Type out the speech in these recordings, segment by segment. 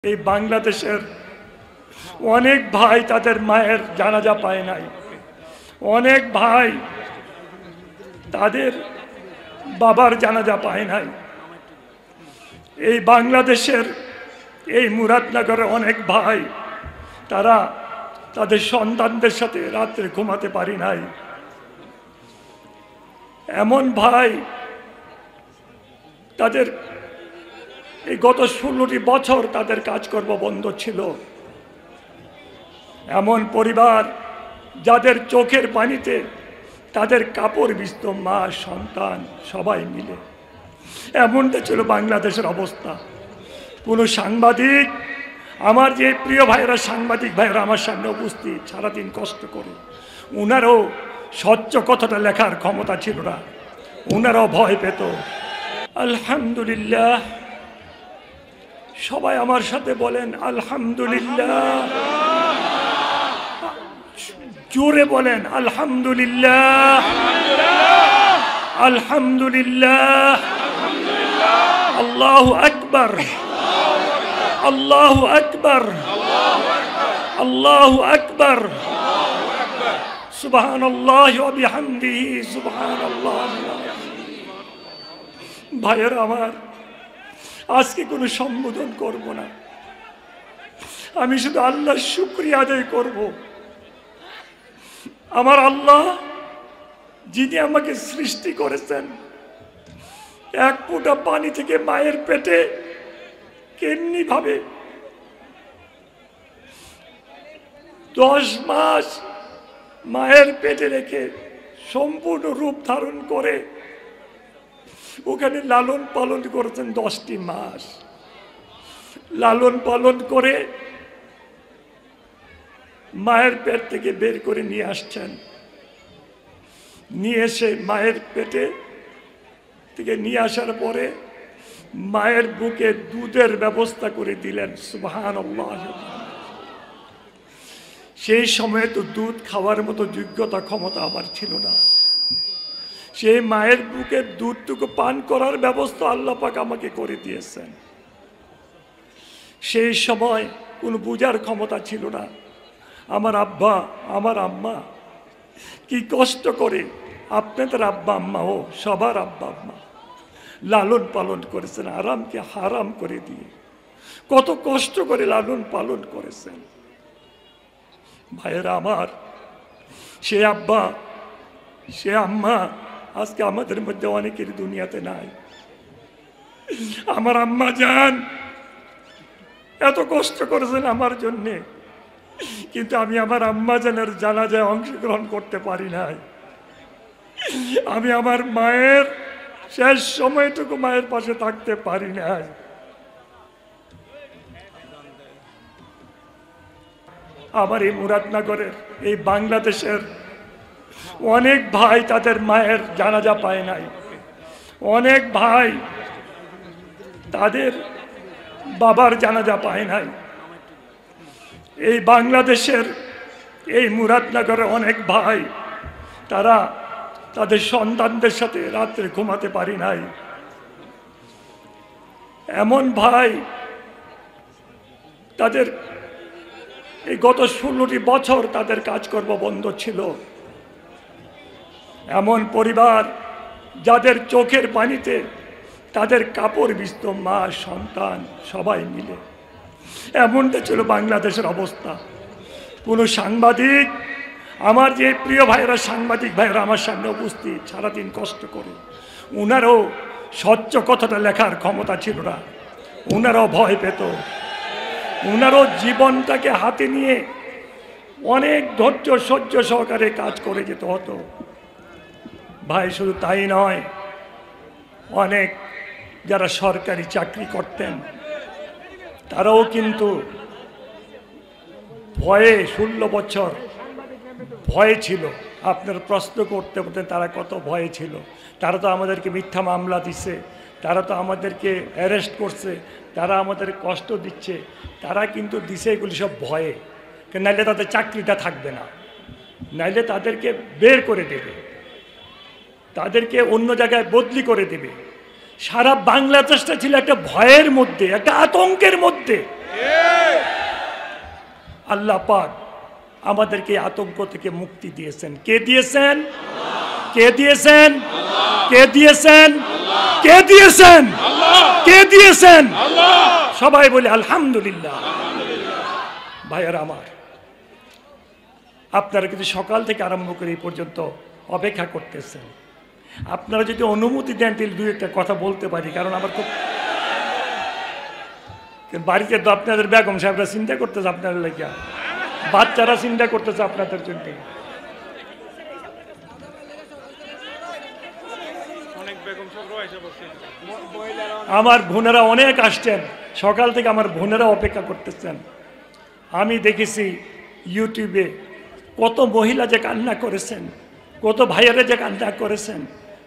এই বাংলাদেশের অনেক ভাই তাদের মায়ের জানাজা পায় নাই, অনেক ভাই তাদের বাবার জানাজা পায় নাই। এই বাংলাদেশের এই মুরাদনগরের অনেক ভাই তারা তাদের সন্তানদের সাথে রাত্রে ঘুমাতে পারি নাই। এমন ভাই তাদের এই গত 16টি বছর তাদের কাজকর্ম বন্ধ ছিল। এমন পরিবার যাদের চোখের পানিতে তাদের কাপড় ভিজত, মা সন্তান সবাই মিলে। এমনটা ছিল বাংলাদেশের অবস্থা। কোনো সাংবাদিক, আমার যে প্রিয় ভাইয়েরা সাংবাদিক ভাইয়েরা আমার সামনে উপস্থিত, সারাদিন কষ্ট করে, ওনারও স্বচ্ছ কথাটা লেখার ক্ষমতা ছিল না, ওনারাও ভয় পেত। আলহামদুলিল্লাহ, সবাই আমার সাথে বলেন আলহামদুলিল্লাহ, জোরে বলেন আলহামদুলিল্লাহ, আলহামদুলিল্লাহ, আল্লাহু আকবার, আল্লাহু আকবার, আল্লাহু আকবার, সুবহানাল্লাহি ওয়া বিহামদিহি সুবহানাল্লাহ। ভাইয়েরা আমার, আজকে কোনো সম্বোধন করব না, আমি শুধু আল্লাহর শুকরিয়া আদায় করব। আমার আল্লাহ যিনি আমাকে সৃষ্টি করেছেন, এক ফোঁটা পানি থেকে মায়ের পেটে কেমনি ভাবে 10 মাস মায়ের পেটে রেখে সম্পূর্ণ রূপ ধারণ করে ওখানে লালন পালন করেছেন। 10টি মাস লালন পালন করে মায়ের পেট থেকে বের করে নিয়ে আসছেন। নিয়ে এসে মায়ের পেটে থেকে নিয়ে আসার পরে মায়ের বুকে দুধের ব্যবস্থা করে দিলেন। সুবহানাল্লাহ। সেই সময়ে তো দুধ খাওয়ার মতো যোগ্যতা ক্ষমতা আমার ছিল না। সেই মায়ের বুকের দুধটুকু পান করার ব্যবস্থা আল্লাহ পাক আমাকে করে দিয়েছেন। সেই সময় কোনো বুঝার ক্ষমতা ছিল না। আমার আব্বা আমার আম্মা কি কষ্ট করে, আপনাদের আব্বা আম্মা ও সবার আব্বা আম্মা লালন পালন করেছেন, আরামকে হারাম করে দিয়ে কত কষ্ট করে লালন পালন করেছেন। ভাইয়েরা আমার, সে আব্বা সে আম্মা আজকে আমাদের মধ্যে অনেকের দুনিয়াতে নাই। আমার আম্মা জান এত কষ্ট করেছেন আমার জন্যে, কিন্তু আমি আমার আম্মা জানের জানাজায় অংশগ্রহণ করতে পারি নাই। আমি আমার মায়ের শেষ সময়টুকু মায়ের পাশে থাকতে পারি নাই। আমার এই মুরাদনগরের এই বাংলাদেশের অনেক ভাই তাদের মায়ের জানাজা পায় নাই, অনেক ভাই তাদের বাবার জানাজা পায় নাই। এই বাংলাদেশের এই মুরাদনগরের অনেক ভাই তারা তাদের সন্তানদের সাথে রাত্রে ঘুমাতে পারি নাই। এমন ভাই তাদের এই গত 16টি বছর তাদের কাজকর্ম বন্ধ ছিল। এমন পরিবার যাদের চোখের পানিতে তাদের কাপড় ভিজত, মা সন্তান সবাই মিলে। এমনটা ছিল বাংলাদেশের অবস্থা। কোনো সাংবাদিক, আমার যে প্রিয় ভাইয়েরা সাংবাদিক ভাইয়েরা আমার সামনে উপস্থিত, সারাদিন কষ্ট করে, ওনারও স্বচ্ছ কথাটা লেখার ক্ষমতা ছিল না, ওনারাও ভয় পেত। ওনারও জীবনটাকে হাতে নিয়ে অনেক ধৈর্য সহ্য সহকারে কাজ করে যেতে হতো। ভাই শুধু তাই নয়, অনেক যারা সরকারি চাকরি করতেন তারাও কিন্তু ভয়ে 16 বছর ভয়ে ছিল। আপনার প্রশ্ন করতে বলতেন তারা কত ভয়ে ছিল। তারা তো আমাদেরকে মিথ্যা মামলা দিচ্ছে, তারা তো আমাদেরকে অ্যারেস্ট করছে, তারা আমাদের কষ্ট দিচ্ছে। তারা কিন্তু দিছে এগুলি সব ভয়ে, নাইলে তাদের চাকরিটা থাকবে না, নাইলে তাদেরকে বের করে দেবে, তাদেরকে অন্য জায়গায় বদলি করে দেবে। সারা বাংলাদেশটা ছিল একটা ভয়ের মধ্যে, একটা আতঙ্কের মধ্যে। আল্লাহ পাক আমাদেরকে আতঙ্ক থেকে মুক্তি দিয়েছেন। কে দিয়েছেন? কে দিয়েছেন? কে দিয়েছেন? কে দিয়েছেন? কে দিয়েছেন? সবাই বলে আলহামদুলিল্লাহ। ভাইয়েরা আমার, আপনারা কিন্তু সকাল থেকে আরম্ভ করে এই পর্যন্ত অপেক্ষা করতেছেন। আপনারা যদি অনুমতি দেন তাহলে দুই একটা কথা বলতে পারি, কারণ আমার খুব বাড়িতে তো আপনাদের বেগম সাহেবরা চিন্তা করতেছে আপনাদের লেগে, বাচ্চারা চিন্তা করতেছে আপনাদের জন্য। আমার বোনেরা অনেক আসছেন, সকাল থেকে আমার বোনেরা অপেক্ষা করতেছেন। আমি দেখেছি ইউটিউবে কত মহিলা যে কান্না করেছেন, কত ভাইয়েরা যে কান্না করেছেন,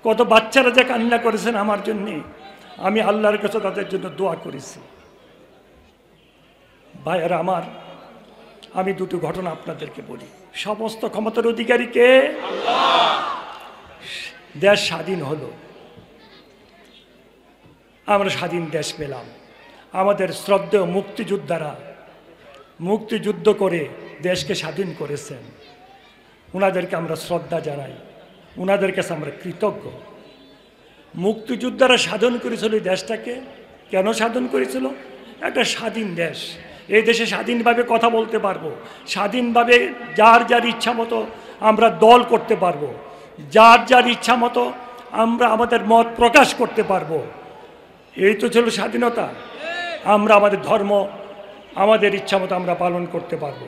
কত বাচ্চারা যে কান্না করেছেন আমার জন্যে। আমি আল্লাহর কাছে তাদের জন্য দোয়া করেছি। ভাইয়েরা আমার, আমি দুটো ঘটনা আপনাদেরকে বলি। সমস্ত ক্ষমতার অধিকারী কে? দেশ স্বাধীন হলো, আমরা স্বাধীন দেশ পেলাম। আমাদের শ্রদ্ধেয় মুক্তিযোদ্ধারা মুক্তিযুদ্ধ করে দেশকে স্বাধীন করেছেন, ওনাদেরকে আমরা শ্রদ্ধা জানাই, ওনাদের কাছে আমরা কৃতজ্ঞ। মুক্তিযোদ্ধারা সাধন করেছিল এই দেশটাকে। কেন সাধন করেছিল? একটা স্বাধীন দেশ, এই দেশে স্বাধীনভাবে কথা বলতে পারবো, স্বাধীনভাবে যার যার ইচ্ছা মতো আমরা দল করতে পারবো, যার যার ইচ্ছা মতো আমরা আমাদের মত প্রকাশ করতে পারবো। এই তো ছিল স্বাধীনতা। আমরা আমাদের ধর্ম আমাদের ইচ্ছা মতো আমরা পালন করতে পারবো।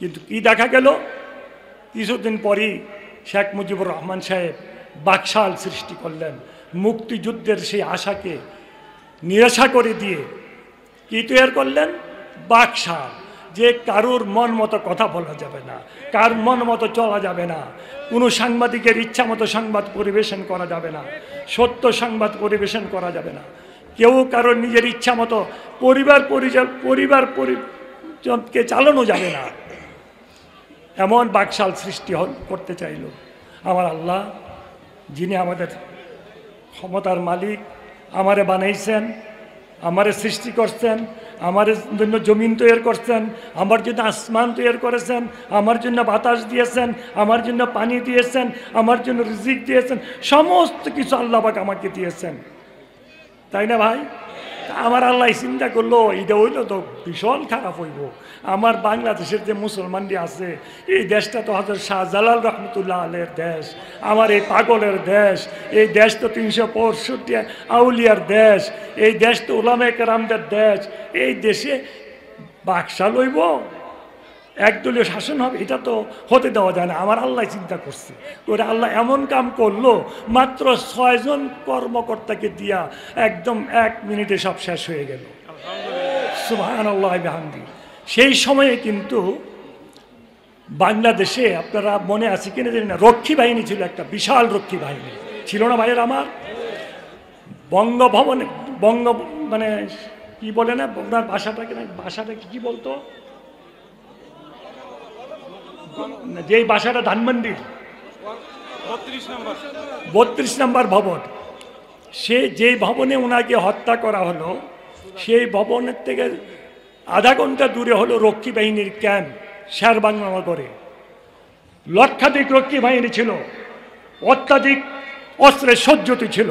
কিন্তু কি দেখা গেল, কিছুদিন পরই শেখ মুজিবুর রহমান সাহেব বাকশাল সৃষ্টি করলেন। মুক্তিযুদ্ধের সেই আশাকে নিরাশা করে দিয়ে কি তৈরি করলেন? বাকশাল, যে কারোর মন মতো কথা বলা যাবে না, কার মন মতো চলা যাবে না, কোনো সাংবাদিকের ইচ্ছা মতো সংবাদ পরিবেশন করা যাবে না, সত্য সংবাদ পরিবেশন করা যাবে না, কেউ কারোর নিজের ইচ্ছা মতো পরিবারকে চালানো যাবে না। এমন বাকশাল সৃষ্টি করতে চাইল আমার আল্লাহ, যিনি আমাদের ক্ষমতার মালিক, আমারে বানাইছেন, আমারে সৃষ্টি করছেন, আমার জন্য জমিন তৈরি করছেন, আমার জন্য আসমান তৈরি করেছেন, আমার জন্য বাতাস দিয়েছেন, আমার জন্য পানি দিয়েছেন, আমার জন্য রিজিক দিয়েছেন, সমস্ত কিছু আল্লাহ পাক আমাকে দিয়েছেন, তাই না ভাই? আমার আল্লাহ চিন্তা করলো এটা হইলো তো ভীষণ খারাপ হইব। আমার বাংলাদেশের যে মুসলমানরা আছে, এই দেশটা তো হযরত শাহজালাল রহমতুল্লাহ আলাইহির দেশ, আমার এই পাগলের দেশ, এই দেশ তো 365 আউলিয়ার দেশ, এই দেশ তো উলামায়ে কেরামদের দেশ। এই দেশে বাকশাল হইব, একদলীয় শাসন হবে, এটা তো হতে দেওয়া যায় না। আমার আল্লাহ চিন্তা করছে, ওরা আল্লাহ এমন কাম করলো, মাত্র 6 জন কর্মকর্তাকে দিয়া একদম 1 মিনিটে সব শেষ হয়ে গেল। সুবহানাল্লাহ বিহামদি। সেই সময়ে কিন্তু বাংলাদেশে, আপনারা মনে আছে কিনা জানি না, রক্ষী বাহিনী ছিল, একটা বিশাল রক্ষী বাহিনী ছিল না ভাইয়ের আমার? বঙ্গভবনে মানে কি বলে না, ওনার ভাষাটা কি বলতো, যেই বাসাটা ধানমন্ডির 32 নম্বর ভবন, সে যেই ভবনে ওনাকে হত্যা করা হলো, সেই ভবনের থেকে আধা ঘন্টা দূরে হলো রক্ষী বাহিনীর ক্যাম্প শেরবাংলা নগরে। লক্ষাধিক রক্ষী বাহিনী ছিল, অত্যাধিক অস্ত্রের সজ্জিত ছিল।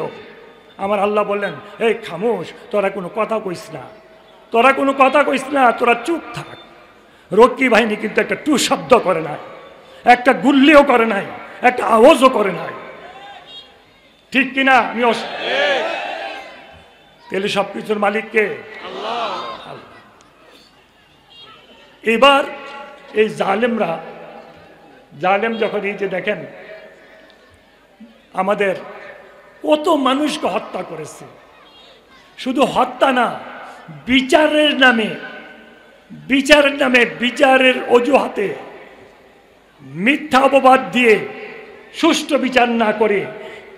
আমার আল্লাহ বললেন, এই খামোশ, তোরা কোনো কথা কইস না, তোরা কোনো কথা কইস না, তোরা চুপ থাক। রক্ষী বাহিনী কিন্তু একটা টু শব্দ করে নাই, একটা গুল্লিও করে নাই, একটা আওয়াজও করে নাই, ঠিক কিনা? আমি তাহলে সবকিছুর মালিককে আল্লাহ। এবার এই জালেম যখন এই যে দেখেন আমাদের কত মানুষকে হত্যা করেছে, শুধু হত্যা না, বিচারের নামে বিচারের অজুহাতে মিথ্যা অপবাদ দিয়ে সুষ্ঠু বিচার না করে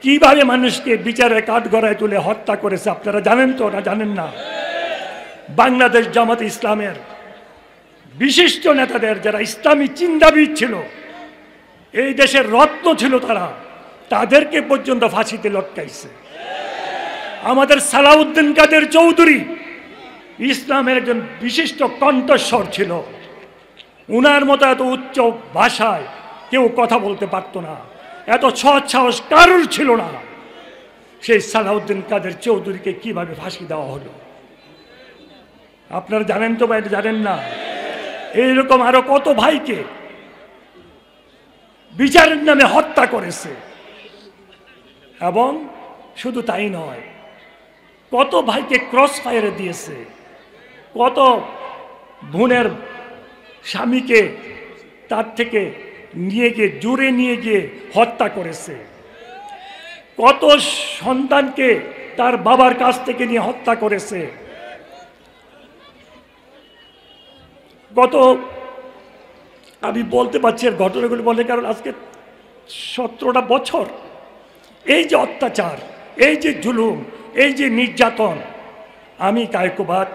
কিভাবে মানুষকে বিচারের কাঠগড়ায় তুলে হত্যা করেছে আপনারা জানেন তো না জানেন না? বাংলাদেশ জামাত ইসলামের বিশিষ্ট নেতাদের, যারা ইসলামী চিন্তাবিদ ছিল, এই দেশের রত্ন ছিল, তাদেরকে পর্যন্ত ফাঁসিতে লটকাইছে। আমাদের সালাউদ্দিন কাদের চৌধুরী ইসলামের একজন বিশিষ্ট কণ্ঠস্বর ছিল, উনার মতো এত উচ্চ ভাষায় কেউ কথা বলতে পারত না, এত সৎ সাহস কারুর ছিল না। সেই সালাউদ্দিন কাদের চৌধুরীকে কিভাবে ফাঁসি দেওয়া হলো আপনারা জানেন তো বা এটা জানেন না? এইরকম আরো কত ভাইকে বিচারের নামে হত্যা করেছে। এবং শুধু তাই নয়, কত ভাইকে ক্রস ফায়ারে দিয়েছে, কত বোনের স্বামীকে তার থেকে নিয়ে গিয়ে জুড়ে নিয়ে গিয়ে হত্যা করেছে, কত সন্তানকে তার বাবার কাছ থেকে নিয়ে হত্যা করেছে, কত আমি বলতে পারছি এর ঘটনাগুলি বলে, কারণ আজকে 17টা বছর এই যে অত্যাচার, এই যে জুলুম, এই যে নির্যাতন, আমি কায়কোবাদ,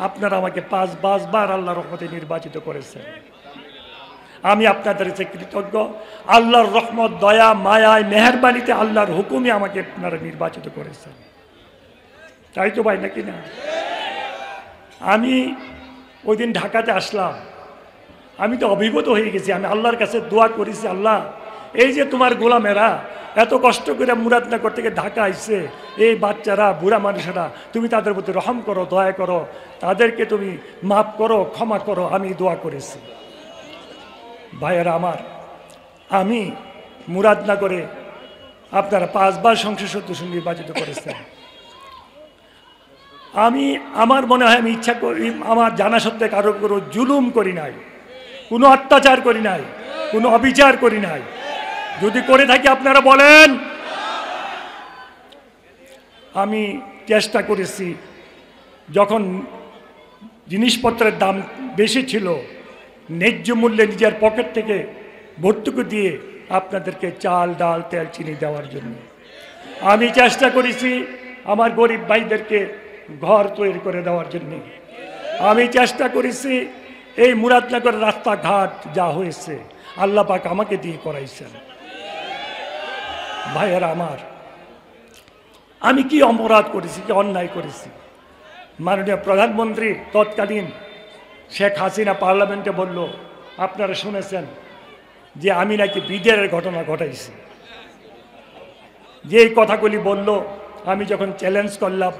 আপনারা আমাকে 5 বার আল্লাহর রহমতে নির্বাচিত করেছেন। আমি আপনাদের কাছে কৃতজ্ঞ। আল্লাহর রহমত, দয়া, মায়ায়, মেহেরবানিতে, আল্লাহর হুকুমে আমাকে আপনারা নির্বাচিত করেছেন। তাই তো ভাই নাকি না? আমি ওই দিন ঢাকাতে আসলাম, আমি তো অভিভূত হয়ে গেছি। আমি আল্লাহর কাছে দোয়া করেছি, আল্লাহ এই যে তোমার গোলামেরা এত কষ্ট করে মুরাদনগর থেকে ঢাকা আইছে, এই বাচ্চারা, বুড়া মানুষেরা, তুমি তাদের প্রতি রহম করো, দয়া করো, তাদেরকে তুমি মাফ করো, ক্ষমা করো। আমি দোয়া করেছি। ভাইয়েরা আমার, আমি মুরাদনগরে আপনারা 5 বার সংসদ সদস্য নির্বাচিত করেছেন। আমি আমার মনে হয় আমি ইচ্ছা করি, আমার জানা সত্ত্বে কারো কোনো জুলুম করি নাই, কোনো অত্যাচার করি নাই, কোনো অবিচার করি নাই। যদি করে থাকি আপনারা বলেন। আমি চেষ্টা করেছি, যখন জিনিসপত্রের দাম বেশি ছিল, ন্যায্য মূল্যে নিজের পকেট থেকে ভর্তুকি দিয়ে আপনাদেরকে চাল, ডাল, তেল, চিনি দেওয়ার জন্য আমি চেষ্টা করেছি। আমার গরিব ভাইদেরকে ঘর তৈরি করে দেওয়ার জন্য আমি চেষ্টা করেছি। এই মুরাদনগর রাস্তাঘাট যা হয়েছে আল্লাহ পাক আমাকে দিয়ে করাইছেন। ভাইয়েরা আমার, আমি কি অপরাধ করেছি, কি অন্যায় করেছি? মাননীয় প্রধানমন্ত্রী তৎকালীন শেখ হাসিনা পার্লামেন্টে বলল, আপনারা শুনেছেন যে আমি নাকি বিদেরের ঘটনা ঘটাইছি। যে এই কথাগুলি বলল, আমি যখন চ্যালেঞ্জ করলাম,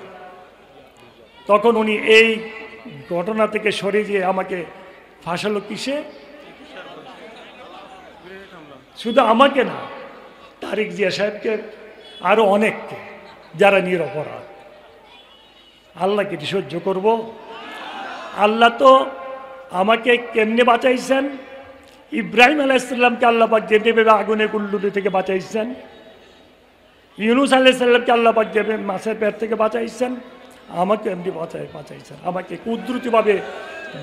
তখন উনি এই ঘটনা থেকে সরে গিয়ে আমাকে ফাঁসালো কিসে? শুধু আমাকে না, তারেক জিয়া সাহেবকে, আরো অনেককে, যারা নিরপরাধ। আল্লাহকে কি সহ্য করব? আল্লাহ তো আমাকে কেমনে বাঁচাইছেন? ইব্রাহিম আলাইসাল্লামকে আল্লাহ পাক যেভাবে আগুনের কুল্লুটি থেকে বাঁচাইছেন, ইউনুস আলাইসাল্লামকে আল্লাহ পাক যেভাবে মাছের পেট থেকে বাঁচাইছেন, আমাকে এমনি বাঁচাইছেন। আমাকে কুদরতিভাবে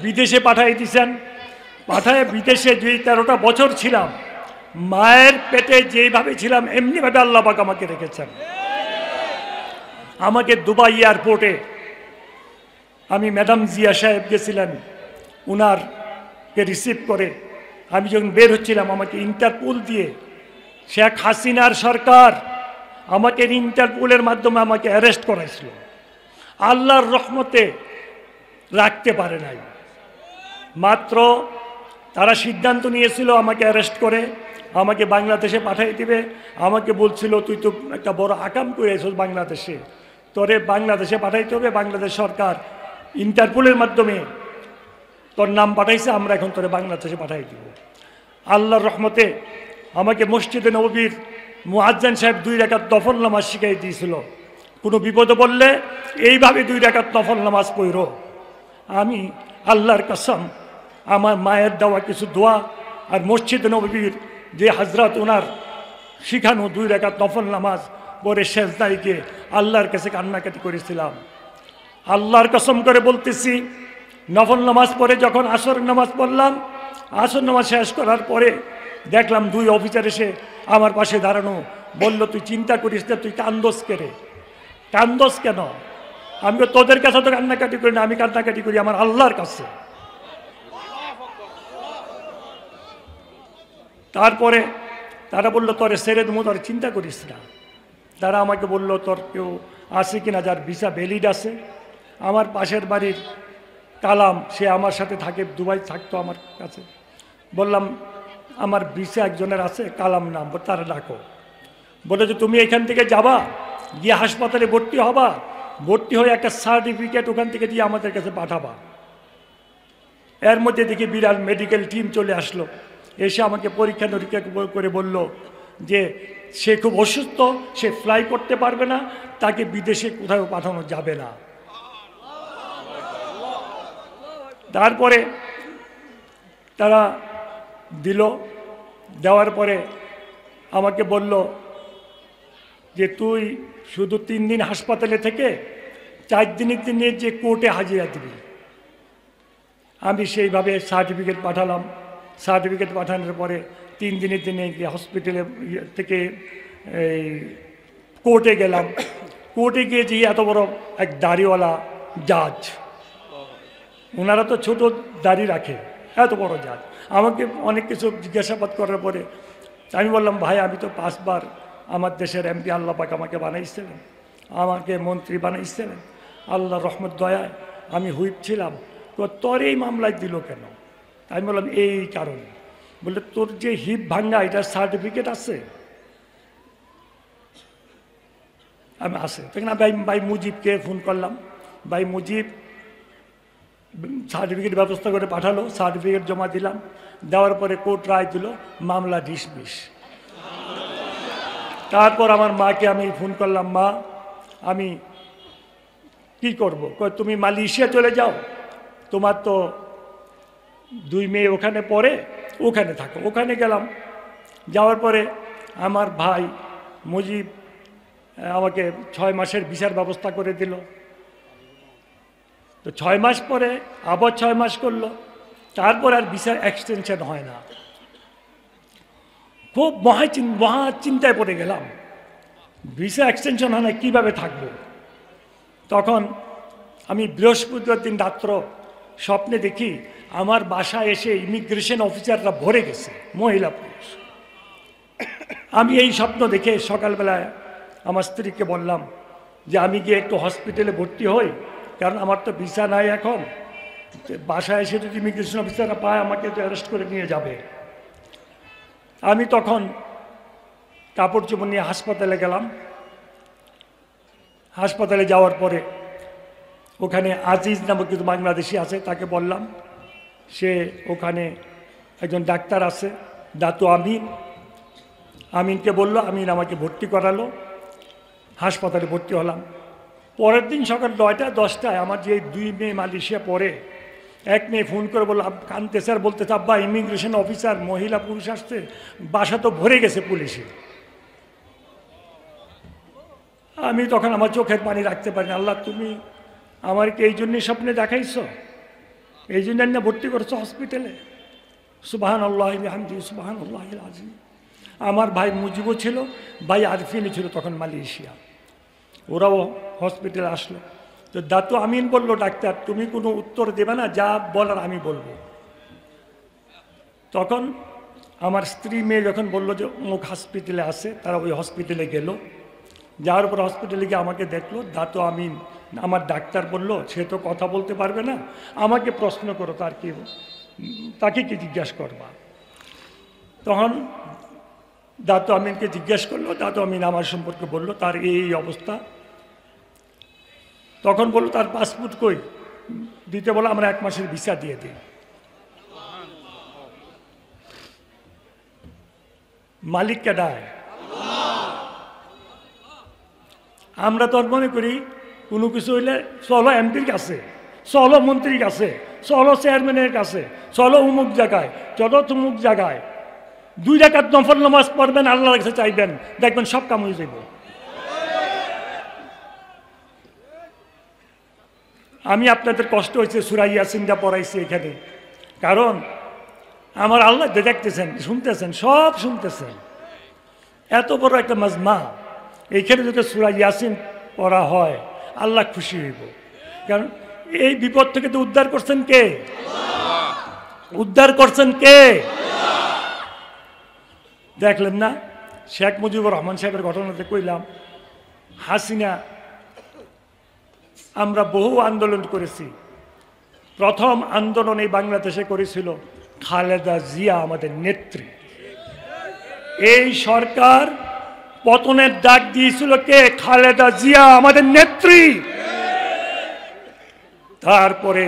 বিদেশে পাঠাই দিয়েছেন। পাঠায় বিদেশে যে 13টা বছর ছিলাম, মায়ের পেটে যেইভাবে ছিলাম এমনিভাবে আল্লাহ পাক আমাকে রেখেছেন। আমাকে দুবাই এয়ারপোর্টে, আমি ম্যাডাম জিয়া সাহেব গেছিলেন, উনারকে রিসিভ করে আমি যখন বের হচ্ছিলাম, আমাকে ইন্টারপোল দিয়ে শেখ হাসিনার সরকার আমাকে ইন্টারপোলের মাধ্যমে আমাকে অ্যারেস্ট করাইছিল। আল্লাহর রহমতে রাখতে পারে নাই। মাত্র তারা সিদ্ধান্ত নিয়েছিল আমাকে অ্যারেস্ট করে আমাকে বাংলাদেশে পাঠিয়ে দিবে। আমাকে বলছিল, তুই তো একটা বড় আকাম করে এসেছিস বাংলাদেশে, তোরে বাংলাদেশে পাঠাইতে হবে। বাংলাদেশ সরকার ইন্টারপোলের মাধ্যমে তোর নাম পাঠাইছে, আমরা এখন তোরে বাংলাদেশে পাঠাই দিব। আল্লাহর রহমতে আমাকে মসজিদে নববীর মুয়াজ্জিন সাহেব 2 রাকাত নফল নামাজ শিখাই দিয়েছিল। কোনো বিপদে পড়লে এইভাবে 2 রাকাত নফল নামাজ পড়ো। আমি আল্লাহর কসম, আমার মায়ের দেওয়া কিছু দোয়া আর মসজিদে নববীর যে হজরত ওনার শিখানো 2 রাকাত নফল নামাজ পরে সেজদায় গিয়ে আল্লাহর কাছে কান্নাকাটি করেছিলাম। আল্লাহর কসম করে বলতেছি, নফল নামাজ পড়ে যখন আসর নামাজ পড়লাম, আসর নামাজ শেষ করার পরে দেখলাম 2 অফিসার এসে আমার পাশে দাঁড়ানো। বলল, তুই চিন্তা করিস না, তুই কান্দোস কেরে? কান্দোস কেন? আমি তোদের কাছে তো কান্নাকাটি করি না, আমি কান্নাকাটি করি আমার আল্লাহর কাছে। তারপরে তারা বলল, তোরে ছেড়ে দেবো, তোর চিন্তা করিস না। তারা আমাকে বলল, তোর কেউ আছে কিনা যার ভিসা ভ্যালিড আছে? আমার পাশের বাড়ির কালাম, সে আমার সাথে থাকে, দুবাই থাকতো আমার কাছে। বললাম আমার ভিসা একজনের আছে, কালাম নাম, তারা ডাকো। বলে যে তুমি এখান থেকে যাবা, গিয়ে হাসপাতালে ভর্তি হবা, ভর্তি হয়ে একটা সার্টিফিকেট ওখান থেকে দিয়ে আমাদের কাছে পাঠাবা। এর মধ্যে দেখি বিরাট মেডিকেল টিম চলে আসলো, এসে আমাকে পরীক্ষা নিরীক্ষা করে বলল যে সে খুব অসুস্থ, সে ফ্লাই করতে পারবে না, তাকে বিদেশে কোথাও পাঠানো যাবে না। তারপরে তারা দিল, দেওয়ার পরে আমাকে বলল যে তুই শুধু 3 দিন হাসপাতালে থেকে 4 দিনের দিনে যে কোর্টে হাজিরা দিবি। আমি সেইভাবে সার্টিফিকেট পাঠালাম। সার্টিফিকেট পাঠানোর পরে 3 দিনের দিনে গিয়ে হসপিটালে থেকে এই কোর্টে গেলাম। কোর্টে গিয়ে যে এত বড় এক দাড়িওয়ালা জাজ, ওনারা তো ছোট দাড়ি রাখে, এত বড় জাজ আমাকে অনেক কিছু জিজ্ঞাসাবাদ করার পরে আমি বললাম ভাই আমি তো 5 বার আমার দেশের এমপি, আল্লাহ পাক আমাকে বানাইছিলেন, আমাকে মন্ত্রী বানাইছিলেন, আল্লাহ রহমত দয়ায় আমি হুইপ ছিলাম, তো তোর এই মামলায় দিল কেন? আমি বললাম এই কারণে। বলে তোর যে হিপ ভাঙ্গা এটার সার্টিফিকেট আছে? আমি আছে। তখন ভাই মুজিবকে ফোন করলাম, ভাই মুজিব সার্টিফিকেট ব্যবস্থা করে পাঠালো, সার্টিফিকেট জমা দিলাম, দেওয়ার পরে কোর্ট রায় দিল, মামলা ডিসমিস। তারপর আমার মাকে আমি ফোন করলাম, মা আমি কি করব? তুমি মালয়েশিয়া চলে যাও, তোমার তো 2 মেয়ে ওখানে পড়ে, ওখানে থাকো। ওখানে গেলাম, যাওয়ার পরে আমার ভাই মুজিব আমাকে 6 মাসের ভিসার ব্যবস্থা করে দিল। তো 6 মাস পরে আবার 6 মাস করলো, তারপর আর ভিসার এক্সটেনশন হয় না। খুব মহা চিন্তায় পড়ে গেলাম, ভিসা এক্সটেনশন হয় না, কীভাবে থাকবো? তখন আমি বৃহস্পতিবার দিন রাত্র স্বপ্নে দেখি আমার বাসায় এসে ইমিগ্রেশন অফিসাররা ভরে গেছে, মহিলা পুরুষ। আমি এই স্বপ্ন দেখে সকালবেলায় আমার স্ত্রীকে বললাম যে আমি গিয়ে একটু হসপিটালে ভর্তি হই, কারণ আমার তো ভিসা নাই এখন, বাসায় এসে যদি ইমিগ্রেশন অফিসাররা পায় আমাকে তো অ্যারেস্ট করে নিয়ে যাবে। আমি তখন কাপড় চোপড় নিয়ে হাসপাতালে গেলাম। হাসপাতালে যাওয়ার পরে ওখানে আজিজ নামক কিছু বাংলাদেশি আছে, তাকে বললাম, সে ওখানে একজন ডাক্তার আছে দাতু আমিন, আমিনকে বললো, আমিন আমাকে ভর্তি করালো, হাসপাতালে ভর্তি হলাম। পরের দিন সকাল 9টা 10টায় আমার যে 2 মেয়ে মালয়েশিয়া পড়ে, এক মেয়ে ফোন করে বললো, কানতে স্যার বলতে আব্বা ইমিগ্রেশন অফিসার মহিলা পুরুষ আসছে, বাসা তো ভরে গেছে পুলিশে। আমি তখন আমার চোখের পানি রাখতে পারি না, আল্লাহ তুমি আমাকে এই জন্যই স্বপ্নে দেখাইছো, এই জন্য না ভর্তি করছো হসপিটালে। সুবহানাল্লাহি ওয়া বিহামদিহি সুবহানাল্লাহিল আযীম। আমার ভাই মুজিবও ছিল, ভাই আরফিনও ছিল তখন মালয়েশিয়া, ওরাও হসপিটালে আসলো। তো দাতু আমিন বলল, ডাক্তার তুমি কোনো উত্তর দেবে না, যা বলার আমি বলবো। তখন আমার স্ত্রী মেয়ে যখন বললো যে অমুক হসপিটালে আছে, তারা ওই হসপিটালে গেল। যাওয়ার পর হসপিটালে গিয়ে আমাকে দেখলো, দাতু আমিন আমার ডাক্তার বলল সে তো কথা বলতে পারবে না, আমাকে প্রশ্ন করো, তার কি, তাকে কি জিজ্ঞাসা করবা? তখন দাতু আমিনকে জিজ্ঞেস করলো, দাতু আমিন আমার সম্পর্কে বলল, তার এই অবস্থা। তখন বললো তার পাসপোর্ট কই, দিতে বলো, আমরা 1 মাসের ভিসা দিয়ে দিই। মালিক কেডায়? আমরা তো মনে করি কোনো কিছু হইলে চলো এমপির কাছে, চলো মন্ত্রীর কাছে, চলো চেয়ারম্যানের কাছে, চলো অমুক জায়গায়, চলো তমুক জায়গায়। 2 রাকাত নফল নামাজ পড়বেন, আল্লাহর কাছে চাইবেন, দেখবেন সব কাম হয়ে যাবে। আমি আপনাদের কষ্ট হয়েছে সূরা ইয়াসিনটা পড়াইছি এখানে, কারণ আমার আল্লাহ দেখতেছেন, শুনতেছেন, সব শুনতেছেন। এত বড় একটা মাজমা, এইখানে যদি সূরা ইয়াসিন পড়া হয় আল্লাহ খুশি হইব। কারণ এই বিপদ থেকে তো উদ্ধার করছেন কে? উদ্ধার করছেন কে? দেখলেন না শেখ মুজিবুর রহমান সাহেবের ঘটনাতে কইলাম, হাসিনা আমরা বহু আন্দোলন করেছি, প্রথম আন্দোলন এই বাংলাদেশে করেছিল খালেদা জিয়া, আমাদের নেত্রী। এই সরকার পতনের ডাক দিয়েছিল কে? খালেদা জিয়া, আমাদের নেত্রী। তারপরে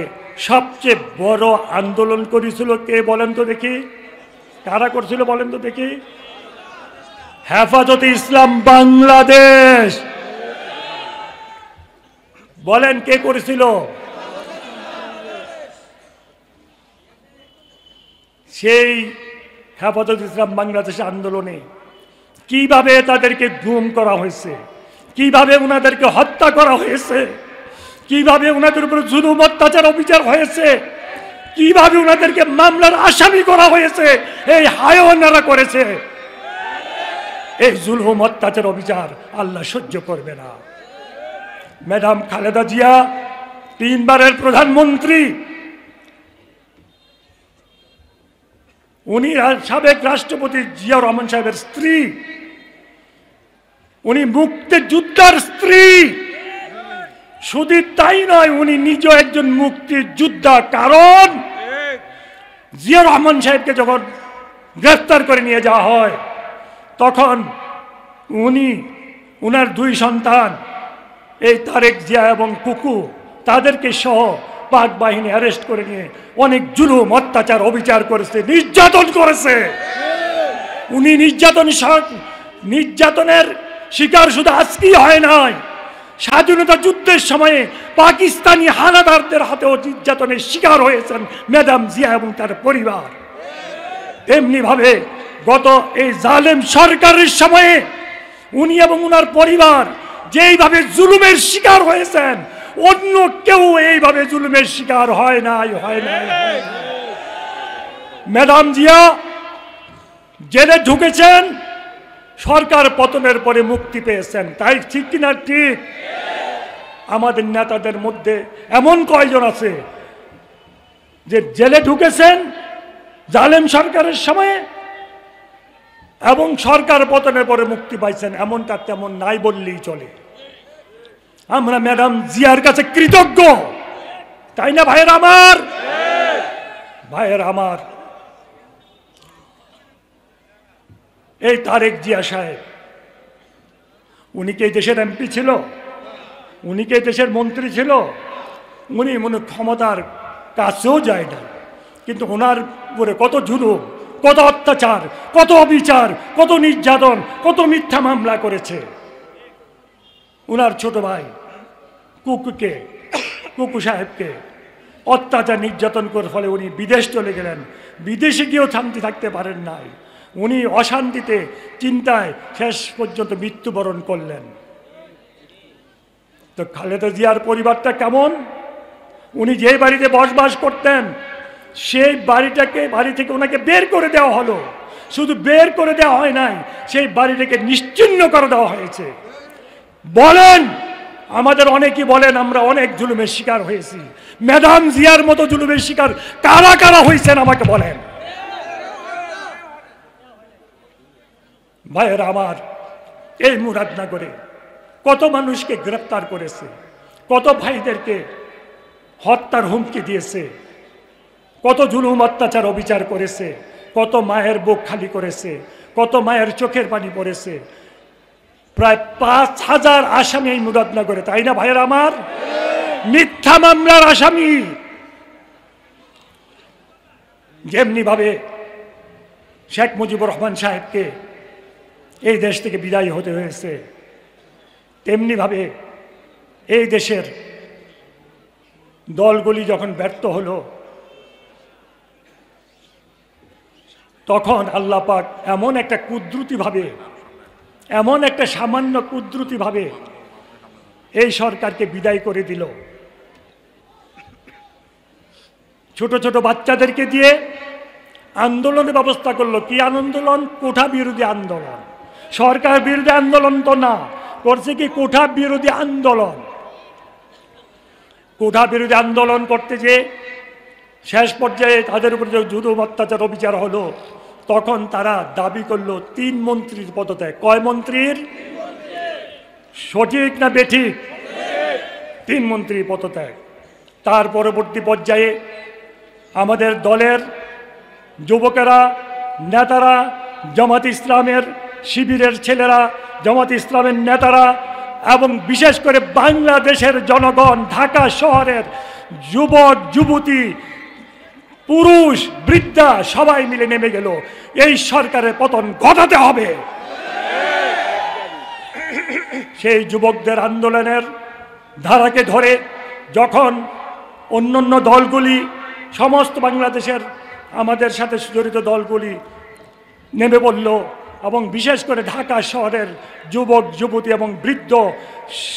সবচেয়ে বড় আন্দোলন করেছিল কে বলেন তো দেখি? কারা করছিল বলেন তো দেখি? হেফাজতে ইসলাম বাংলাদেশ। বলেন কে করেছিল? সেই হেফাজতে ইসলাম বাংলাদেশ আন্দোলনে কিভাবে তাদেরকে গুম করা হয়েছে, কিভাবে ওনাদেরকে হত্যা করা হয়েছে, কিভাবে ওনাদের উপর জুলুম অত্যাচার অবিচার হয়েছে, কিভাবে ওনাদেরকে মামলার আসামি করা হয়েছে, এই হায়ওয়ানারা করেছে। এই জুলুম অত্যাচার অবিচার আল্লাহ সহ্য করবে না। ম্যাডাম খালেদা জিয়া 3 বারের প্রধানমন্ত্রী, উনি সাবেক রাষ্ট্রপতি জিয়াউর রহমান সাহেবের স্ত্রী, উনি মুক্তিযোদ্ধার স্ত্রী। শুধু তাই নয়, উনি নিজে একজন মুক্তিযোদ্ধা। কারণ জিয়াউর রহমান সাহেবকে যখন গ্রেফতার করে নিয়ে যাওয়া হয়, তখন উনার 2 সন্তান, এই তারেক জিয়া এবং কুকু, তাদেরকে সহ পাক বাহিনী অ্যারেস্ট করে নিয়ে অনেক জুলুম অত্যাচার অবিচার করেছে, নির্যাতন করেছে। উনি নির্যাতনের শিকার শুধু আজকেই হয় নাই, স্বাধীনতা যুদ্ধের সময়ে পাকিস্তানি হানাদারদের হাতেও নির্যাতনের শিকার হয়েছেন ম্যাডাম জিয়া এবং তার পরিবার। তেমনি ভাবে গত এই জালেম সরকারের সময়ে উনি এবং উনার পরিবার যেইভাবে জুলুমের শিকার হয়েছেন, অন্য কেউ এইভাবে জুলুমের শিকার হয় নাই। ম্যাডাম জিয়া জেলে ঢুকেছেন, সরকার পতনের পরে মুক্তি পেয়েছেন, তাই ঠিক কিনা? ঠিক। আমাদের নেতাদের মধ্যে এমন কয়জন আছে যে জেলে ঢুকেছেন জালেম সরকারের সময়ে এবং সরকার পতনের পরে মুক্তি পাইছেন? এমনটা তেমন নাই বললেই চলে। আমরা ম্যাডাম জিয়ার কাছে কৃতজ্ঞ, তাই না ভাইয়ের আমার? ভাইয়ের আমার, এই তারেক জিয়া সাহেব, উনি কি দেশের এমপি ছিল? উনি কি দেশের মন্ত্রী ছিল? উনি মনে ক্ষমতার কাছেও যায় না, কিন্তু ওনার উপরে কত জুলুম, কত অত্যাচার, কত অবিচার, কত নির্যাতন, কত মিথ্যা মামলা করেছে। উনার ছোট ভাই কুকু সাহেবকে অত্যাচার নির্যাতন করার ফলে উনি বিদেশ চলে গেলেন। বিদেশে গিয়েও শান্তি থাকতে পারেন নাই, উনি অশান্তিতে চিন্তায় শেষ পর্যন্ত মৃত্যুবরণ করলেন। তো খালেদা জিয়ার পরিবারটা কেমন? উনি যে বাড়িতে বসবাস করতেন, সেই বাড়ি থেকে ওনাকে বের করে দেওয়া হলো। শুধু বের করে দেওয়া হয় নাই, সেই বাড়িটাকে নিশ্চিহ্ন করে দেওয়া হয়েছে। বলেন, আমাদের অনেকেই বলেন আমরা অনেক জুলুমের শিকার হয়েছি। ম্যাডাম জিয়ার মতো জুলুমের শিকার কারা কারা হয়েছেন আমাকে বলেন। ভাইয়েরা আমার, এই মুরাদনগরে কত মানুষকে গ্রেফতার করেছে, কত ভাইদেরকে হত্যার হুমকি দিয়েছে, কত জুলুম অত্যাচার অবিচার করেছে, কত মায়ের বুক খালি করেছে, কত মায়ের চোখের পানি পড়েছে। প্রায় 5000 আসামি এই মুরাদনগরে, তাই না ভাইয়েরা আমার? মিথ্যা মামলার আসামি। যেমনি ভাবে শেখ মুজিবুর রহমান সাহেবকে এই দেশ থেকে বিদায় হতে হয়েছে, তেমনি ভাবে এই দেশের দলগুলি যখন ব্যর্থ হলো, তখন আল্লাহ পাক এমন একটা কুদরতিভাবে, এমন একটা সামান্য কুদরতিভাবে এই সরকারকে বিদায় করে দিল। ছোট ছোট বাচ্চাদেরকে দিয়ে আন্দোলনের ব্যবস্থা করলো। কি আন্দোলন? কোঠা বিরোধী আন্দোলন। সরকার বিরোধী আন্দোলন তো না, করছে কি কোঠা বিরোধী আন্দোলন। কোঠা বিরোধী আন্দোলন করতে যে শেষ পর্যায়ে তাদের উপরে যে জুলুম অত্যাচার অবিচার হলো, তখন তারা দাবি করলো 3 মন্ত্রীর পদত্যাগ। কয় মন্ত্রীর? সঠিক না বেঠিক? 3 মন্ত্রীর পদত্যাগ। তার পরবর্তী পর্যায়ে আমাদের দলের যুবকেরা, নেতারা, জামাত ইসলামের শিবিরের ছেলেরা, জামাত ইসলামের নেতারা এবং বিশেষ করে বাংলাদেশের জনগণ, ঢাকা শহরের যুবক যুবতী, পুরুষ বৃদ্ধা সবাই মিলে নেমে গেল এই সরকারের পতন ঘটাতে হবে। সেই যুবকদের আন্দোলনের ধারাকে ধরে যখন অন্যান্য দলগুলি, সমস্ত বাংলাদেশের আমাদের সাথে জড়িত দলগুলি নেমে পড়ল এবং বিশেষ করে ঢাকা শহরের যুবক যুবতী এবং বৃদ্ধ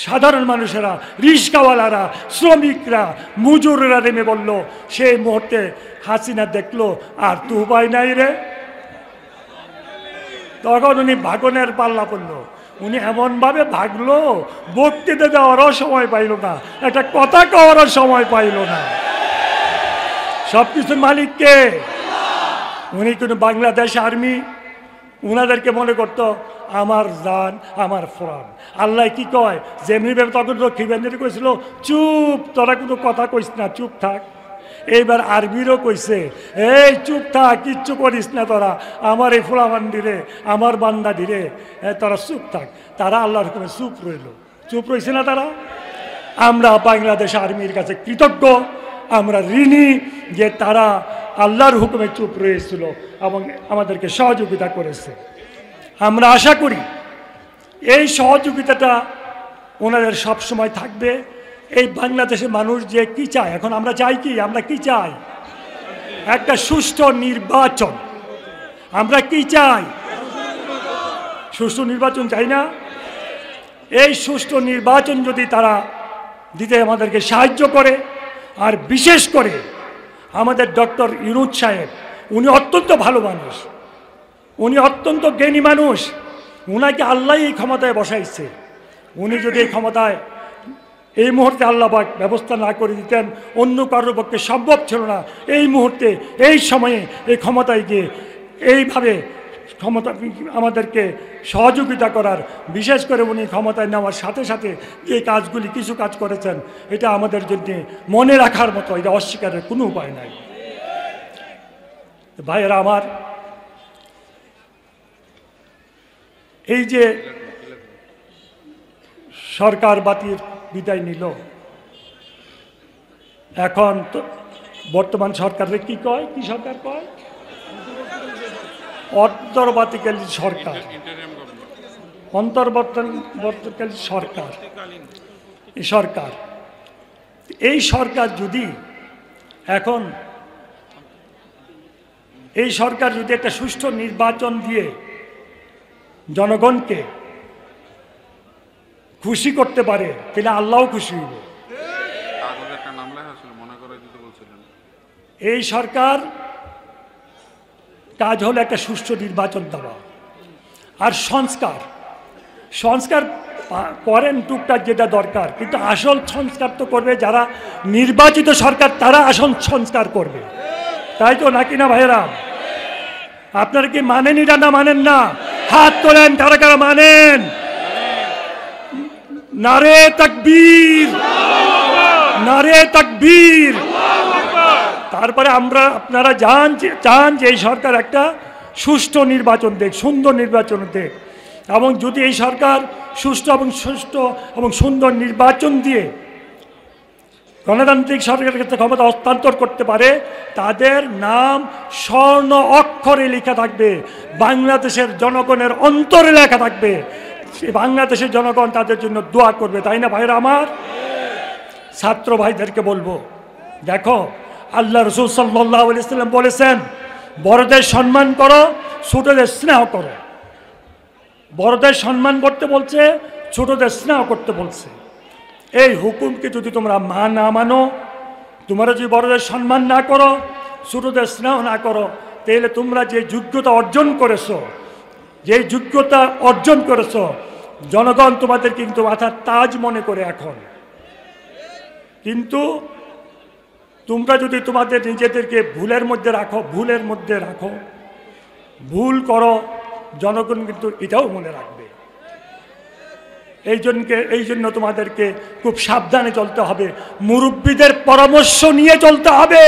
সাধারণ মানুষেরা, রিক্সাওয়ালারা, শ্রমিকরা, মজুররা নেমে পড়ল, সেই মুহূর্তে হাসিনা দেখলো আর তো উপায় নাই রে, তখন উনি ভাগনের পাল্লা পড়লো। উনি এমনভাবে ভাগলো, বক্তৃতা দেওয়ারও সময় পাইল না, একটা কথা কওয়ারও সময় পাইল না। সবকিছুর মালিককে উনি কিন্তু বাংলাদেশ আর্মি, উনাদেরকে মনে করতো আমার জান, আমার ফোরান। আল্লাহ কি কয়, যেমনি ভাবে তখন রক্ষীবান্ধব কইছিল চুপ, তোরা কোনো কথা কইস না, চুপ থাক। এইবার আরবিরও কইছে এই চুপ থাক, কিচ্ছু করিস না তোরা, আমার এই ফোলাবান্দিরে, আমার বান্দাদিরে, তোরা চুপ থাক। তারা আল্লাহর হুকুমে চুপ রইল। চুপ রইছে না তারা? আমরা বাংলাদেশ আর্মির কাছে কৃতজ্ঞ, আমরা ঋণী যে তারা আল্লাহর হুকুমে চুপ রয়েছিল এবং আমাদেরকে সহযোগিতা করেছে। আমরা আশা করি এই সহযোগিতাটা ওনাদের সব সময় থাকবে। এই বাংলাদেশের মানুষ যে কি চায়, এখন আমরা চাই কি, আমরা কি চাই? একটা সুষ্ঠু নির্বাচন। আমরা কি চাই? সুষ্ঠু নির্বাচন চাই না? এই সুষ্ঠু নির্বাচন যদি তারা দিতে আমাদেরকে সাহায্য করে, আর বিশেষ করে আমাদের ডক্টর ইউনূস সাহেব, উনি অত্যন্ত ভালো মানুষ, উনি অত্যন্ত জ্ঞানী মানুষ, উনাকে আল্লাহ এই ক্ষমতায় বসাইছে। উনি যদি এই ক্ষমতায় এই মুহূর্তে আল্লাহ পাক ব্যবস্থা না করে দিতেন, অন্য কারোর পক্ষে সম্ভব ছিল না এই মুহূর্তে, এই সময়ে এই ক্ষমতায় গিয়ে এইভাবে ক্ষমতা আমাদেরকে সহযোগিতা করার। বিশেষ করে উনি ক্ষমতায় নেওয়ার সাথে সাথে যে কাজগুলি কিছু কাজ করেছেন, এটা আমাদের জন্য মনে রাখার মতো, এটা অস্বীকারের কোনো উপায় নাই। ভাইয়েরা আমার, এই যে সরকার বাতিল বিদায় নিল, এখন তো বর্তমান সরকারের কি কয়, কি সরকার কয়? অন্তর্বর্তীকালীন সরকার, অন্তর্বর্তীকালীন সরকার। এই সরকার, এই সরকার যদি এখন এই সরকার যদি একটা সুষ্ঠু নির্বাচন দিয়ে জনগণকে খুশি করতে পারে, তাহলে আল্লাহও খুশি হইব। এই সরকার কাজ হলো একটা সুষ্ঠু নির্বাচন দেওয়া আর সংস্কার। সংস্কার করেন টুকটাক যেটা দরকার, কিন্তু আসল সংস্কার তো করবে যারা নির্বাচিত সরকার, তারা আসল সংস্কার করবে, তাই তো নাকি না ভাইয়েরা? আপনারা কি মানেন এটা না মানেন না? হাত তোলেন কারা কারা মানেন। নারে তাকবীর, নারে তাকবীর। তারপরে আপনারা চান যে এই সরকার একটা সুষ্ঠু নির্বাচন দেখ, সুন্দর নির্বাচন দেখ, এবং যদি এই সরকার সুষ্ঠু এবং সুন্দর নির্বাচন দিয়ে গণতান্ত্রিক সরকারের কাছে ক্ষমতা হস্তান্তর করতে পারে, তাদের নাম স্বর্ণ অক্ষরে লেখা থাকবে, বাংলাদেশের জনগণের অন্তরে লেখা থাকবে। বাংলাদেশের জনগণ তাদের জন্য দোয়া করবে, তাই না ভাইরা আমার? ছাত্র ভাইদেরকে বলবো, দেখো আল্লাহ রাসূল সাল্লাল্লাহু আলাইহি ওয়াসাল্লাম বলেছেন, বড়দের সম্মান করো, ছোটদের স্নেহ করো। বড়দের সম্মান করতে বলছে, ছোটদের স্নেহ করতে বলছে। এই হুকুমকে যদি তোমরা না মানো, তোমরা যদি বড়দের সম্মান না করো, ছোটদের স্নেহ না করো, তাহলে তোমরা যে যোগ্যতা অর্জন করেছো, যেই যোগ্যতা অর্জন করেছো, জনগণ তোমাদের কিন্তু মাথার তাজ মনে করে এখন। কিন্তু তোমরা যদি তোমাদের নিজেদেরকে ভুলের মধ্যে রাখো, ভুল করো, জনগণ কিন্তু এটাও মনে রাখবে। এই জন্য তোমাদেরকে খুব সাবধানে চলতে হবে, মুরব্বীদের পরামর্শ নিয়ে চলতে হবে,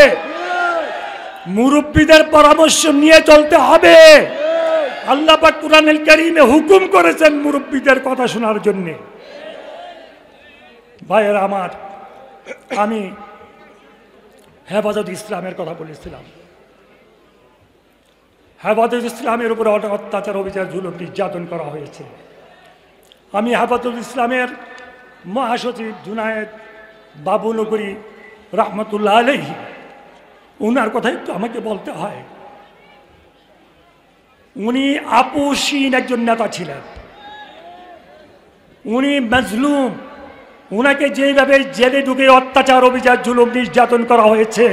মুরব্বীদের পরামর্শ নিয়ে চলতে হবে। আল্লাহ পাক কুরআনুল কারীমে হুকুম করেছেন মুরব্বীদের কথা শোনার জন্য। ভাইয়েরা আমার, আমি হেফাজত ইসলামের কথা বলেছিলাম। হেফাজত ইসলামের উপরে অত্যাচার, অবিচার, জুলুম, নির্যাতন করা হয়েছে। আমি হেফাজত ইসলামের মহাসচিব জুনায়েদ বাবুনগরী রহমতুল্লাহ আলাইহি, ওনার কথাই তো আমাকে বলতে হয়। উনি আপোষহীন একজন নেতা ছিলেন, উনি মাজলুম। উনাকে যেভাবে জেলে ঢুকে অত্যাচার, অবিচার, জুলুম, নির্যাতন করা হয়েছে,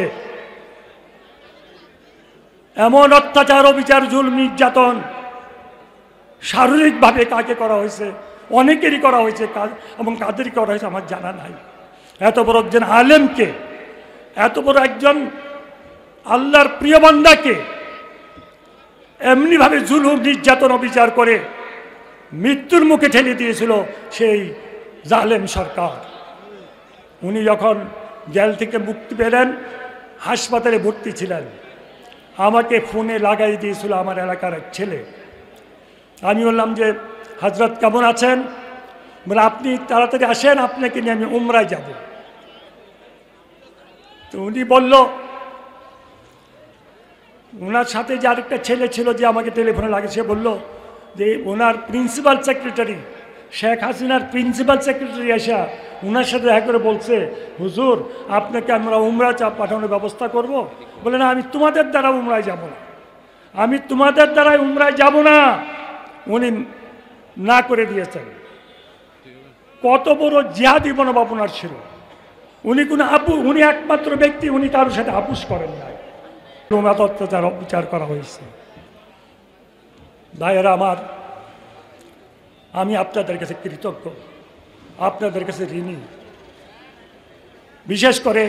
এমন অত্যাচার, অবিচার, জুলুম, নির্যাতন শারীরিকভাবে কাকে করা হয়েছে, অনেকেরই করা হয়েছে, এবং কাদের করা হয়েছে আমার জানা নাই। এত বড় একজন আলেমকে, এত বড় একজন আল্লাহর প্রিয় বান্দাকে এমনিভাবে জুলুম, নির্যাতন, অবিচার করে মৃত্যুর মুখে ঠেলে দিয়েছিল সেই জালেম সরকার। উনি যখন জেল থেকে মুক্তি পেলেন, হাসপাতালে ভর্তি ছিলেন, আমাকে ফোনে লাগাই দিয়েছিল আমার এলাকার এক ছেলে। আমি বললাম যে হযরত কেমন আছেন? বলে আপনি তাড়াতাড়ি আসেন, আপনাকে নিয়ে আমি উমরায় যাব। তো উনি বলল, ওনার সাথে যে আরেকটা ছেলে ছিল যে আমাকে টেলিফোনে লাগে, সে বলল যে ওনার প্রিন্সিপাল সেক্রেটারি, শেখ হাসিনার প্রিন্সিপাল সেক্রেটারি এসে ওনার সাথে দেখা করে বলছে, হুজুর আপনাকে আমরা উমরা পাঠানোর ব্যবস্থা করব। বলে না, আমি তোমাদের দ্বারা উমরায় যাব না, আমি তোমাদের দ্বারাই উমরায় যাব না। উনি না করে দিয়েছেন। কত বড় জিহাদি মনোভাব ওনার ছিল। উনি কোনো উনি একমাত্র ব্যক্তি, উনি কারোর সাথে আপোষ করেন নাই। অত্যাচার, অবিচার করা হয়েছে। ভাইয়েরা আমার, আমি আপনাদের কাছে কৃতজ্ঞ, আপনাদের কাছে ঋণী। বিশেষ করে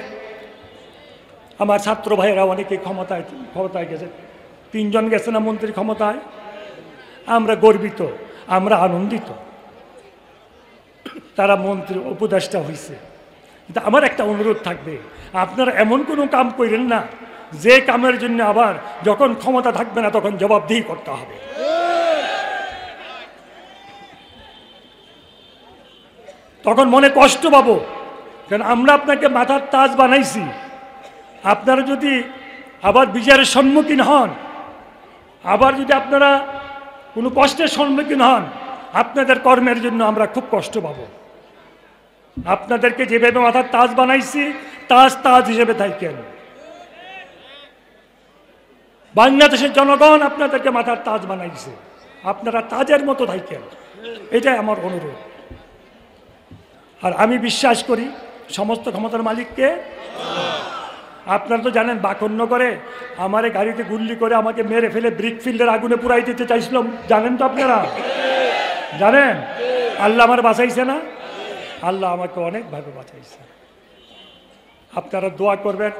আমার ছাত্র ভাইয়েরা অনেকে ক্ষমতায় গেছে। 3 জন গেছে না মন্ত্রী ক্ষমতায়। আমরা গর্বিত, আমরা আনন্দিত, তারা মন্ত্রী উপদেষ্টা হয়েছে। কিন্তু আমার একটা অনুরোধ থাকবে, আপনারা এমন কোনো কাম করেন না যে কামের জন্য আবার যখন ক্ষমতা থাকবে না তখন জবাবদিহি করতে হবে। তখন মনে কষ্ট পাবো, কারণ আমরা আপনাকে মাথার তাজ বানাইছি। আপনারা যদি আবার বিচারের সম্মুখীন হন, আবার যদি আপনারা কোনো কষ্টের সম্মুখীন হন, আপনাদের কর্মের জন্য আমরা খুব কষ্ট পাবো। আপনাদেরকে যেভাবে মাথার তাজ বানাইছি, তাজ হিসেবে থাকেন। বাংলাদেশের জনগণ আপনাদেরকে মাথার তাজ বানাইছে, আপনারা তাজের মতো থাকেন, এটাই আমার অনুরোধ। আর আমি বিশ্বাস করি সমস্ত ক্ষমতার মালিককে। আপনারা তো জানেন, বাকন্য করে আমারে গাড়িতে গুল্লি করে আমাকে মেরে ফেলে ব্রিকফিল্ডের আগুনে পুরাই দিতে চাইছিল, জানেন তো আপনারা? জানেন? আল্লাহ আমার বাঁচাইছে না? আল্লাহ আমাকে অনেকভাবে বাঁচাইছে। আপনারা দোয়া করবেন,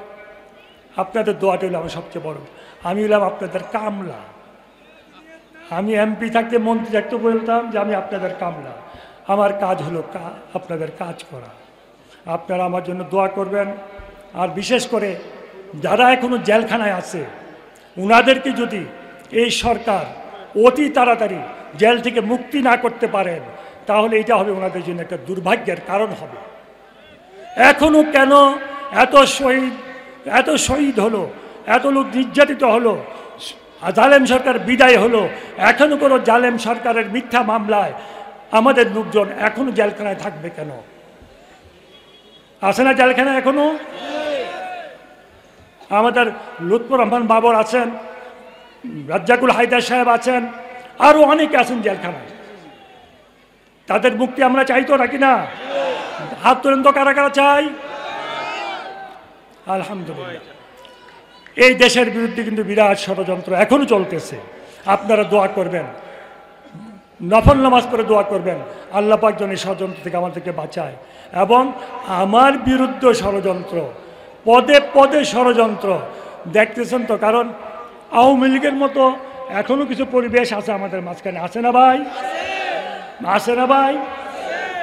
আপনাদের দোয়াটা হলো আমার সবচেয়ে বড়। আমি হলাম আপনাদের কামলা। আমি এমপি থাকতে, মন্ত্রী থাকতে বলতাম যে আমি আপনাদের কামলা। আমার কাজ হলো আপনাদের কাজ করা। আপনারা আমার জন্য দোয়া করবেন। আর বিশেষ করে যারা এখনো জেলখানায় আছে, ওনাদেরকে যদি এই সরকার অতি তাড়াতাড়ি জেল থেকে মুক্তি না করতে পারেন, তাহলে এটা হবে ওনাদের জন্য একটা দুর্ভাগ্যের কারণ হবে। এখনো কেন এত শহীদ হলো, এত লোক নির্যাতিত হলো, জালেম সরকার বিদায় হলো, এখনো কোনো জালেম সরকারের মিথ্যা মামলায় আমাদের লোকজন এখনো জেলখানায় থাকবে কেন? আছে না জেলখানায় এখনো? আমাদের লুৎফর রহমান বাবর আছেন, রাজ্জাকুল হায়দার সাহেব আছেন, আরো অনেকে আছেন জেলখানায়। তাদের মুক্তি আমরা চাই তো নাকি না? হাত তোলেন তো, কারা কারা চাই? আলহামদুলিল্লাহ। এই দেশের বিরুদ্ধে কিন্তু বিরাট ষড়যন্ত্র এখনো চলতেছে। আপনারা দোয়া করবেন, নফল নামাজ পড়ে দোয়া করবেন, আল্লাহ পাক যেন এই ষড়যন্ত্র থেকে আমাদেরকে বাঁচায়। এবং আমার বিরুদ্ধে ষড়যন্ত্র, পদে পদে ষড়যন্ত্র দেখতেছেন তো। কারণ আওয়ামী লীগের মতো এখনো কিছু পরিবেশ আছে আমাদের মাঝখানে, আছে না ভাই? আছে না ভাই?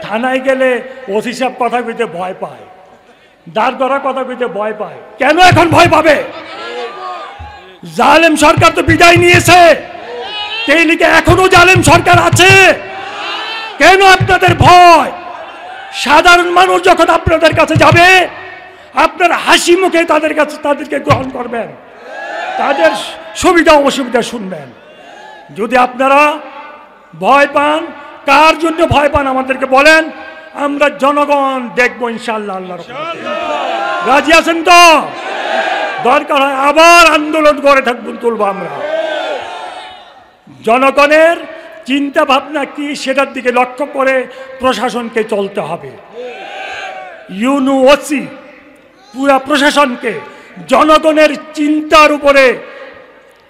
থানায় গেলে ওসি সাহেব কথা কইতে ভয় পায়, দাঁড় করা কথা কইতে ভয় পায়। কেন এখন ভয় পাবে? জালেম সরকার তো বিদায় নিয়েছে, এই লিগে এখনো জালেম সরকার আছে। কেন আপনাদের ভয়? সাধারণ মানুষ যখন আপনাদের কাছে যাবে, আপনার হাসি মুখে তাদেরকে গ্রহণ করবেন, তাদের সুবিধা অসুবিধা শুনবেন। যদি আপনারা ভয় পান, কার জন্য ভয় পান আমাদেরকে বলেন, আমরা জনগণ দেখবো ইনশাআল্লাহ। আল্লাহর রহমতে রাজি আছেন তো? দরকার হয় আবার আন্দোলন করে থাকবো, তুলবো আমরা। জনগণের চিন্তা ভাবনা কি সেটার দিকে লক্ষ্য করে প্রশাসনকে চলতে হবে। ইউনুওসি পুরা প্রশাসনকে জনগণের চিন্তার উপরে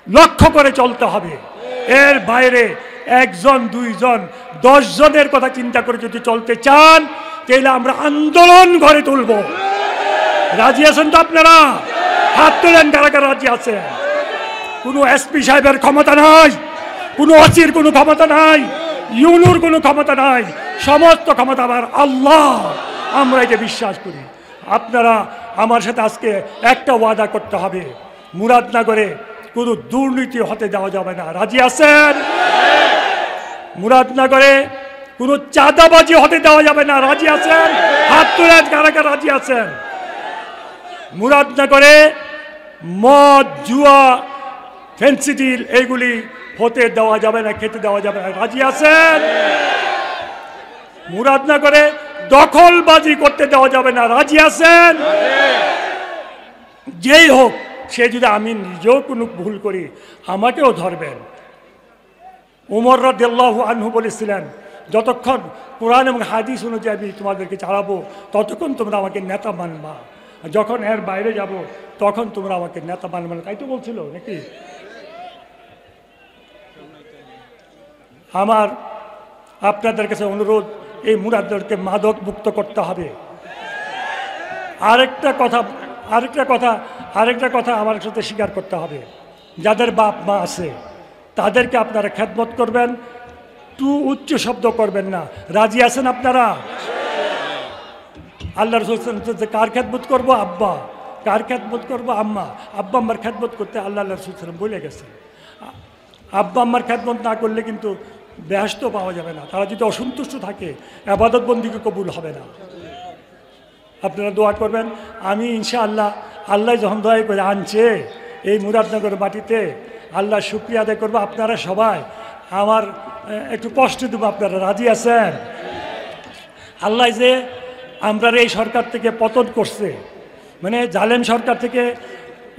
লক্ষ্য করে চলতে হবে। এর বাইরে একজন, দুইজন, 10 জনের কথা চিন্তা করে যদি চলতে চান, তাহলে আমরা আন্দোলন গড়ে তুলব। রাজি আছেন তো আপনারা? হাত তোলেন কারা কারা রাজি আছেন। কোনো এসপি সাহেবের ক্ষমতা নাই, কোনো ওসির কোনো ক্ষমতা নাই, ইউনুর কোনো ক্ষমতা নাই, সমস্ত ক্ষমতা আমার আল্লাহ। আমরা এটা বিশ্বাস করি। আপনারা আমার সাথে আজকে একটা ওয়াদা করতে হবে, মুরাদনগরে কোনো দুর্নীতি হতে দেওয়া যাবে না। রাজি আছেন? মুরাদনগরে কোনো চাঁদাবাজি হতে দেওয়া যাবে না। রাজি আছেন? হাত তোলেন কারা কারা রাজি আছেন। মুরাদনগরে মদ, জুয়া, ফেন্সিডিল এইগুলি হতে দেওয়া যাবে না, খেতে দেওয়া যাবে না। রাজি আছেন? মুরাদনগরে দখলবাজি করতে দেওয়া যাবে না। রাজি আছেন? যেই হোক, সে যদি আমি নিজেও কোনো ভুল করি, আমাকেও ধরবেন। উমর রাদিয়াল্লাহু আনহু বলেছিলেন, যতক্ষণ কোরআন এবং হাদিস অনুযায়ী আমি তোমাদেরকে চালাবো, ততক্ষণ তোমরা আমাকে নেতা মানবা, যখন এর বাইরে যাব তখন তোমরা আমাকে নেতা মানবে না। তাই তো বলছিল নাকি? আমার আপনাদের কাছে অনুরোধ, এই মুরাদদেরকে মাদক মুক্ত করতে হবে। আরেকটা কথা আমার সাথে স্বীকার করতে হবে, যাদের বাপ মা আছে তাদেরকে আপনারা খেদমত করবেন, উচ্চ শব্দ করবেন না। রাজি আছেন আপনারা? আল্লাহ রাসূল কার খেদমত করবো? আব্বা। কার খেদমত করবো? আম্মা। আব্বা আম্মার খেদমত করতে আল্লাহ রাসূল বলে গেছেন। আব্বা আম্মার খেদমত না করলে কিন্তু বেহেশত পাওয়া যাবে না। তারা যদি অসন্তুষ্ট থাকে, ইবাদত বন্দেগী কবুল হবে না। আপনারা দোয়া করবেন। আমি ইনশাআল্লাহ, আল্লাহ যখন দয়া করে আনছে এই মুরাদনগর মাটিতে, আল্লাহ শুকরিয়া আদায় করবো। আপনারা সবাই আমার একটু কষ্ট দেবো, আপনারা রাজি আছেন? আল্লাহ যে আমরা এই সরকার থেকে পতন করছে, মানে জালেম সরকার থেকে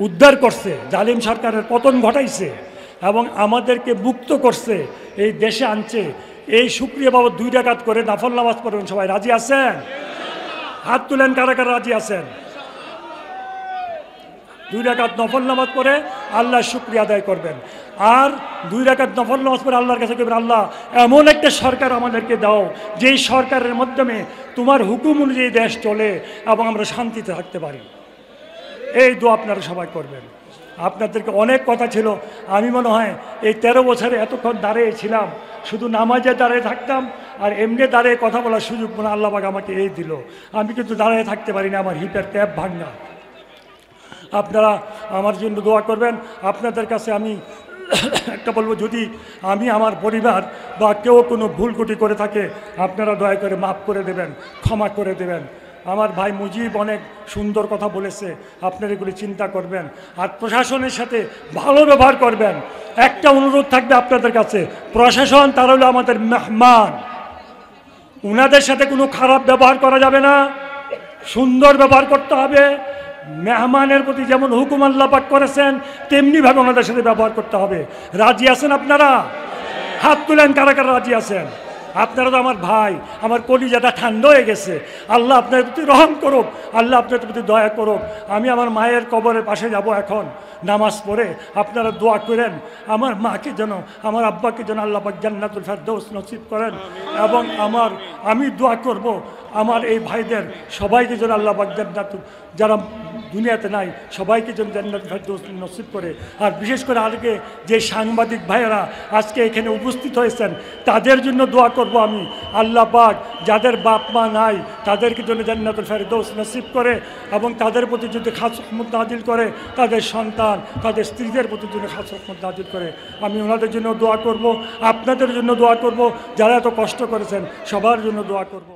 উদ্ধার করছে, জালিম সরকারের পতন ঘটাইছে এবং আমাদেরকে মুক্ত করছে, এই দেশে আনছে, এই শুকরিয়া বাবদ 2 রাকাত করে নফল নামাজ পড়বেন। সবাই রাজি আছেন? হাত তুলেন কারা কারা রাজি আছেন। 2 রাকাত নফল নামাজ পড়ে আল্লাহর শুকরিয়া আদায় করবেন। আর 2 রাকাত নফল নামাজ পড়ে আল্লাহর কাছে বলবেন, আল্লাহ এমন একটা সরকার আমাদেরকে দাও যেই সরকারের মাধ্যমে তোমার হুকুম অনুযায়ী দেশ চলে এবং আমরা শান্তিতে থাকতে পারি। এই দোয়া আপনারা সবাই করবেন। আপনাদেরকে অনেক কথা ছিল, আমি মনে হয় এই 13 বছরে এতক্ষণ দাঁড়িয়ে ছিলাম, শুধু নামাজে দাঁড়িয়ে থাকতাম আর এমনি দাঁড়িয়ে কথা বলার সুযোগ মনে আল্লাহ পাক আমাকে এই দিল। আমি কিন্তু দাঁড়িয়ে থাকতে পারি না, আমার হিপের ক্যাপ ভাঙা। আপনারা আমার জন্য দোয়া করবেন। আপনাদের কাছে আমি একটা বলবো, যদি আমি আমার পরিবার বা কেউ কোনো ভুল ত্রুটি করে থাকে, আপনারা দয়া করে মাফ করে দেবেন, ক্ষমা করে দেবেন। আমার ভাই মুজিব অনেক সুন্দর কথা বলেছে, আপনারা এগুলি চিন্তা করবেন আর প্রশাসনের সাথে ভালো ব্যবহার করবেন। একটা অনুরোধ থাকবে আপনাদের কাছে, প্রশাসন তারা হলো আমাদের মেহমান, ওনাদের সাথে কোনো খারাপ ব্যবহার করা যাবে না, সুন্দর ব্যবহার করতে হবে। মেহমানের প্রতি যেমন হুকুম আল্লাহ পাক করেছেন, তেমনিভাবে ওনাদের সাথে ব্যবহার করতে হবে। রাজি আছেন আপনারা? হাত তুলেন কারা কারা রাজি আছেন। আপনারা তো আমার ভাই, আমার কলিজাটা ঠান্ডা হয়ে গেছে। আল্লাহ আপনার প্রতি রহম করুক, আল্লাহ আপনার প্রতি দয়া করুক। আমি আমার মায়ের কবরের পাশে যাব এখন নামাজ পড়ে। আপনারা দোয়া করেন আমার মাকে যেন, আমার আব্বাকে যেন আল্লাহ পাক জান্নাতুল ফেরদৌস নসিব করেন, এবং আমি দোয়া করব আমার এই ভাইদের সবাইকে যেন আল্লাহ পাক জান্নাতুল, যারা দুনিয়াতে নাই, সবাইকে যেন জান্নাতুল ফেরদৌস নসিব করে। আর বিশেষ করে আজকে যে সাংবাদিক ভাইয়েরা আজকে এখানে উপস্থিত হয়েছেন তাদের জন্য দোয়া করব আমি, আল্লাহ পাক যাদের বাপ মা নাই তাদেরকে জন্য জান্নাতুল ফেরদৌস নসিব করে এবং তাদের প্রতি যদি খাস রহমত নাজিল করে, তাদের সন্তান তাদের স্ত্রীদের প্রতি জন্য খাস রহমত নাজিল করে। আমি ওনাদের জন্য দোয়া করব, আপনাদের জন্য দোয়া করব, যারা এত কষ্ট করেছেন সবার জন্য দোয়া করব।